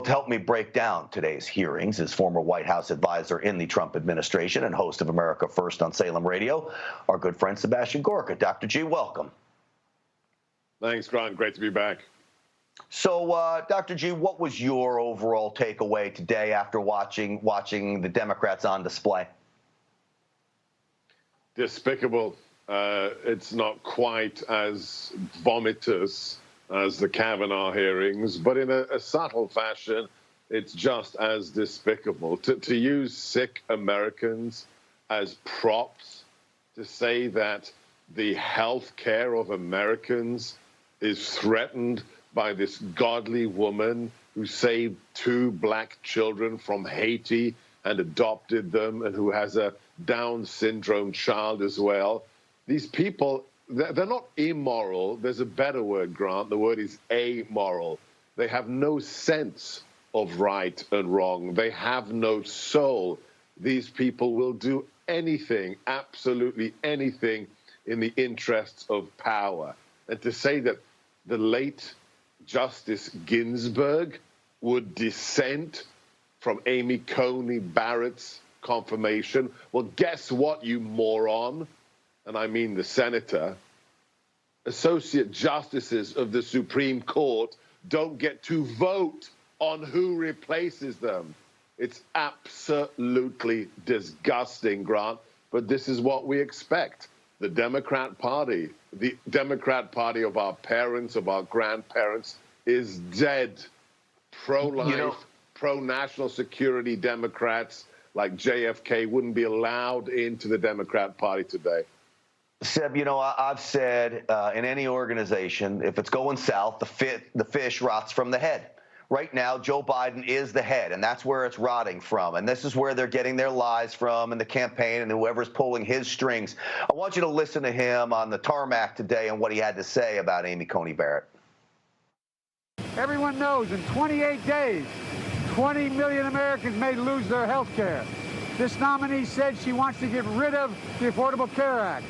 to help me break down today's hearings is former White House advisor in the Trump administration and host of America First on Salem Radio, our good friend Sebastian Gorka. Dr. G, welcome. Thanks, Grant. Great to be back. So, Dr. G, what was your overall takeaway today after watching the Democrats on display? Despicable. It's not quite as vomitous as the Kavanaugh hearings, but in a subtle fashion, it's just as despicable. To use sick Americans as props, to say that the health care of Americans is threatened by this godly woman who saved 2 black children from Haiti and adopted them, and who has a Down syndrome child as well. These people, they're not immoral. There's a better word, Grant. The word is amoral. They have no sense of right and wrong. They have no soul. These people will do anything, absolutely anything, in the interests of power. And to say that the late Justice Ginsburg would dissent from Amy Coney Barrett's confirmation, well, guess what, you moron? And I mean the senator. Associate justices of the Supreme Court don't get to vote on who replaces them. It's absolutely disgusting, Grant, but this is what we expect. The Democrat Party of our parents, of our grandparents, is dead. Pro-life, pro-national security Democrats like JFK wouldn't be allowed into the Democrat Party today. Seb, I've said in any organization, if it's going south, the fish rots from the head. Right now, Joe Biden is the head, and that's where it's rotting from. And this is where they're getting their lies from in the campaign and whoever's pulling his strings. I want you to listen to him on the tarmac today and what he had to say about Amy Coney Barrett. Everyone knows in 28 days, 20 million Americans may lose their health care. This nominee said she wants to get rid of the Affordable Care Act.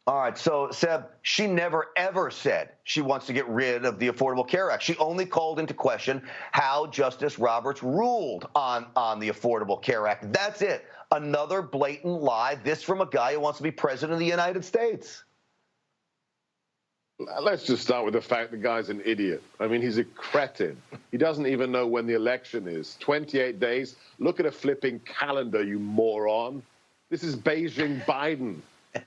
All right, so, Seb, she never, ever said she wants to get rid of the Affordable Care Act. She only called into question how Justice Roberts ruled on the Affordable Care Act. That's it. Another blatant lie, this from a guy who wants to be president of the United States. Let's just start with the fact the guy's an idiot. I mean, he's a cretin. He doesn't even know when the election is. 28 days. Look at a flipping calendar, you moron. This is Beijing Biden.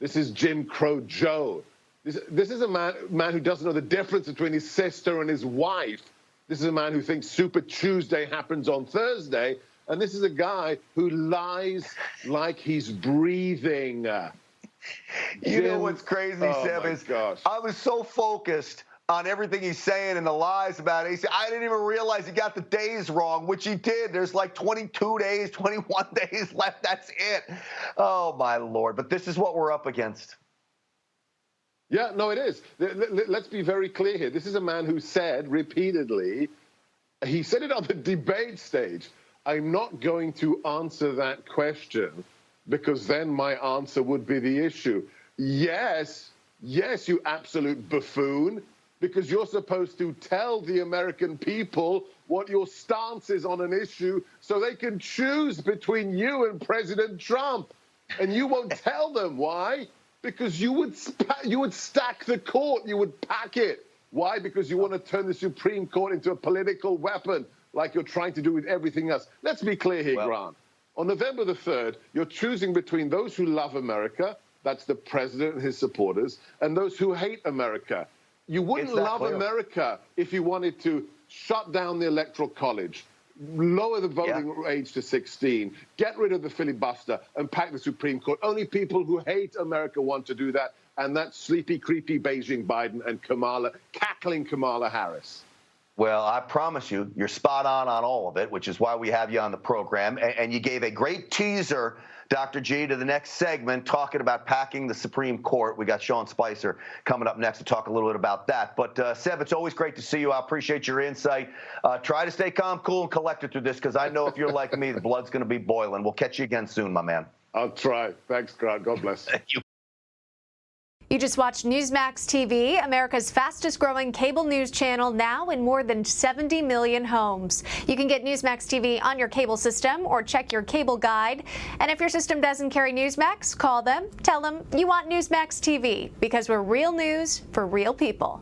This is Jim Crow Joe. This is a man who doesn't know the difference between his sister and his wife. This is a man who thinks Super Tuesday happens on Thursday. And this is a guy who lies like he's breathing. You know what's crazy, Seb, is I was so focused on everything he's saying and the lies about it. He said, I didn't even realize he got the days wrong, which he did. There's like 22 days, 21 days left. That's it. Oh, my Lord. But this is what we're up against. Yeah, no, it is. Let's be very clear here. This is a man who said repeatedly, he said it on the debate stage, I'm not going to answer that question because then my answer would be the issue. Yes, you absolute buffoon, because you're supposed to tell the American people what your stance is on an issue so they can choose between you and President Trump. And you won't tell them. Why? Because you would stack the court. You would pack it. Why? Because you want to turn the Supreme Court into a political weapon like you're trying to do with everything else. Let's be clear here, Grant. On November the 3rd, you're choosing between those who love America, that's the president and his supporters, and those who hate America. You wouldn't love America if you wanted to shut down the Electoral College, lower the voting age to 16, get rid of the filibuster, and pack the Supreme Court. Only people who hate America want to do that, and that's sleepy, creepy Beijing Biden and cackling Kamala Harris. Well, I promise you, you're spot on all of it, which is why we have you on the program. And you gave a great teaser, Dr. G, to the next segment, talking about packing the Supreme Court. We got Sean Spicer coming up next to talk a little bit about that. But, Seb, it's always great to see you. I appreciate your insight. Try to stay calm, cool, and collected through this, because I know if you're like me, the blood's going to be boiling. We'll catch you again soon, my man. I'll try. Thanks, Grant. God bless. Thank you. You just watched Newsmax TV, America's fastest growing cable news channel, now in more than 70 million homes. You can get Newsmax TV on your cable system or check your cable guide. And if your system doesn't carry Newsmax, call them, tell them you want Newsmax TV, because we're real news for real people.